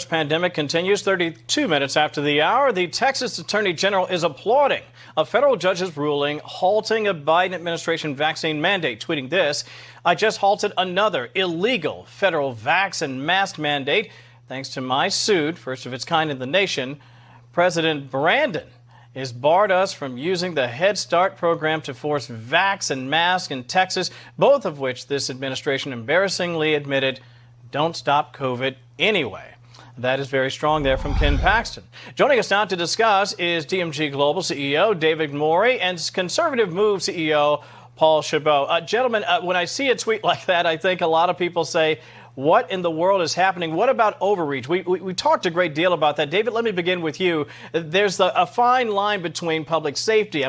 Pandemic continues 32 minutes after the hour. The Texas Attorney General is applauding a federal judge's ruling halting a Biden administration vaccine mandate, tweeting this: "I just halted another illegal federal vax and mask mandate thanks to my suit, first of its kind in the nation. President Brandon has barred us from using the Head Start program to force vax and mask in Texas, both of which this administration embarrassingly admitted don't stop COVID anyway." That is very strong there from Ken Paxton. Joining us now to discuss is DMG Global CEO David Morey and Conservative Move CEO Paul Chabot. Gentlemen, when I see a tweet like that, I think a lot of people say, what in the world is happening? What about overreach? We talked a great deal about that. David, let me begin with you. There's a fine line between public safety.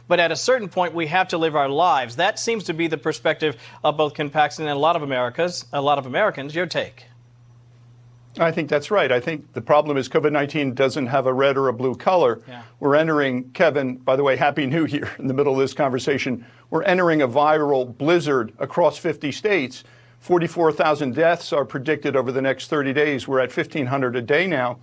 But at a certain point, we have to live our lives. That seems to be the perspective of both Ken Paxton and a lot of Americans. Your take? I think that's right. I think the problem is COVID-19 doesn't have a red or a blue color. Yeah. We're entering, Kevin, by the way, Happy New Year in the middle of this conversation. We're entering a viral blizzard across 50 states. 44,000 deaths are predicted over the next 30 days. We're at 1,500 a day now.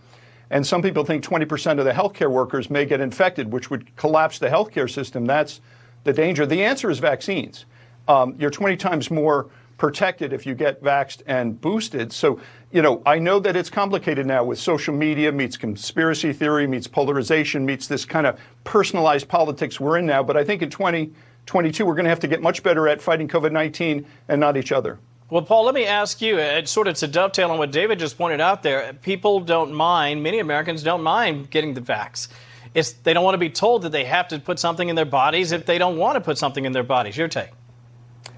And some people think 20% of the healthcare workers may get infected, which would collapse the healthcare system. That's the danger. The answer is vaccines. You're 20 times more protected if you get vaxxed and boosted. So, I know that it's complicated now with social media, meets conspiracy theory, meets polarization, meets this kind of personalized politics we're in now. But I think in 2022, we're going to have to get much better at fighting COVID-19 and not each other. Well, Paul, let me ask you, sort of to dovetail on what David just pointed out there, people don't mind, many Americans don't mind getting the vax. They don't want to be told that they have to put something in their bodies if they don't want to put something in their bodies. Your take?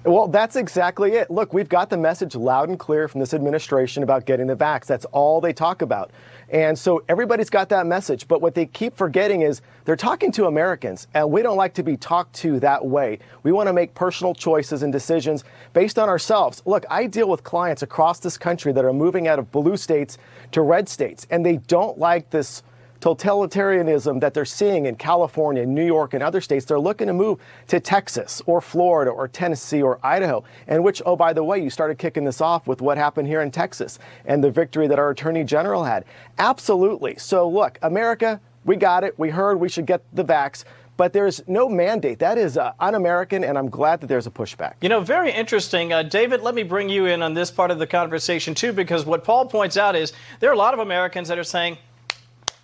Well, that's exactly it. Look, we've got the message loud and clear from this administration about getting the vax. That's all they talk about. And so everybody's got that message. But what they keep forgetting is they're talking to Americans, and we don't like to be talked to that way. We want to make personal choices and decisions based on ourselves. Look, I deal with clients across this country that are moving out of blue states to red states, and they don't like this totalitarianism that they're seeing in California, New York, and other states. They're looking to move to Texas or Florida or Tennessee or Idaho, and which, oh, by the way, you started kicking this off with what happened here in Texas and the victory that our Attorney General had. Absolutely. So look, America, we got it. We heard we should get the vax. But there's no mandate. That is un-American, and I'm glad that there's a pushback. Very interesting. David, let me bring you in on this part of the conversation, too, because what Paul points out is there are a lot of Americans that are saying,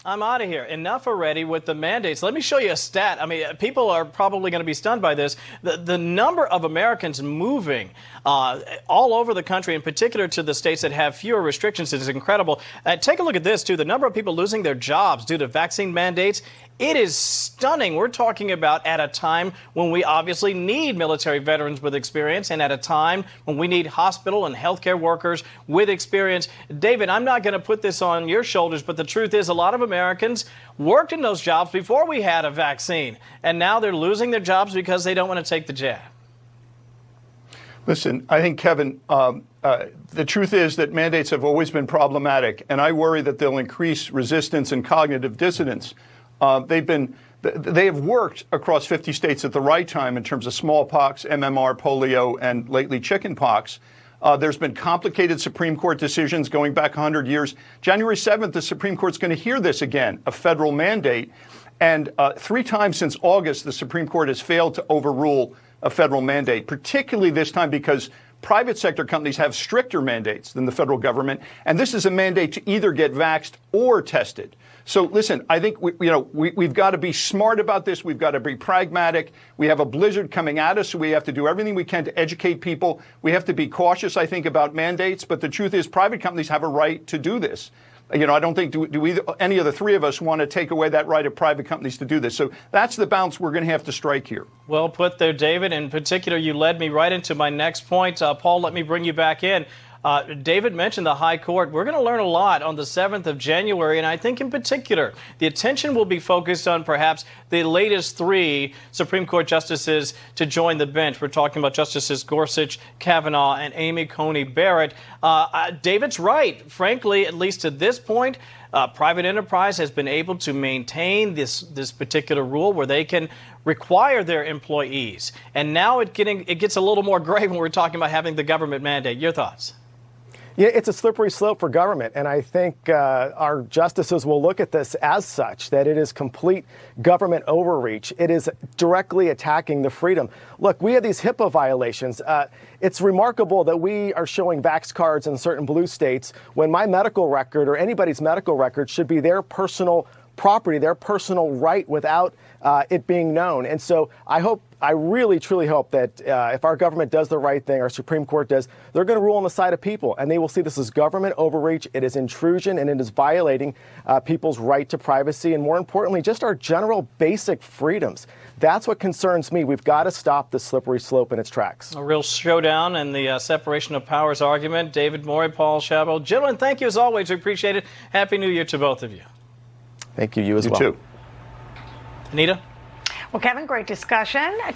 I'm out of here. Enough already with the mandates. Let me show you a stat. People are probably going to be stunned by this. The number of Americans moving all over the country, in particular to the states that have fewer restrictions, is incredible. Take a look at this, too. The number of people losing their jobs due to vaccine mandates, it is stunning. We're talking about at a time when we obviously need military veterans with experience and at a time when we need hospital and healthcare workers with experience. David, I'm not going to put this on your shoulders, but the truth is a lot of Americans worked in those jobs before we had a vaccine, and now they're losing their jobs because they don't want to take the jab. Listen, I think, Kevin, the truth is that mandates have always been problematic, and I worry that they'll increase resistance and cognitive dissonance. They have worked across 50 states at the right time in terms of smallpox, MMR, polio, and lately chickenpox. There's been complicated Supreme Court decisions going back 100 years. January 7th, the Supreme Court's going to hear this again, a federal mandate. And 3 times since August, the Supreme Court has failed to overrule a federal mandate, particularly this time because private sector companies have stricter mandates than the federal government. And this is a mandate to either get vaxxed or tested. So listen, I think we've got to be smart about this. We've got to be pragmatic. We have a blizzard coming at us, so we have to do everything we can to educate people. We have to be cautious, I think, about mandates. But the truth is private companies have a right to do this. I don't think any of the three of us want to take away that right of private companies to do this. So that's the balance we're going to have to strike here. Well put there, David. In particular, you led me right into my next point. Paul, let me bring you back in. David mentioned the High Court. We're going to learn a lot on the 7th of January, and I think in particular, the attention will be focused on perhaps the latest 3 Supreme Court justices to join the bench. We're talking about Justices Gorsuch, Kavanaugh, and Amy Coney Barrett. David's right. Frankly, at least to this point, private enterprise has been able to maintain this particular rule where they can require their employees. And now it gets a little more gray when we're talking about having the government mandate. Your thoughts? Yeah, it's a slippery slope for government, and I think our justices will look at this as such, that it is complete government overreach. It is directly attacking the freedom. Look, we have these HIPAA violations. It's remarkable that we are showing vax cards in certain blue states when my medical record or anybody's medical record should be their personal property, their personal right without it being known. And so I really, truly hope that if our government does the right thing, our Supreme Court does, they're going to rule on the side of people, and they will see this as government overreach. It is intrusion, and it is violating people's right to privacy, and more importantly, just our general basic freedoms. That's what concerns me. We've got to stop the slippery slope in its tracks. A real showdown in the separation of powers argument. David Morey, Paul Chabot. Gentlemen, thank you as always. We appreciate it. Happy New Year to both of you. Thank you. You as well. You too. Anita? Well, Kevin, great discussion.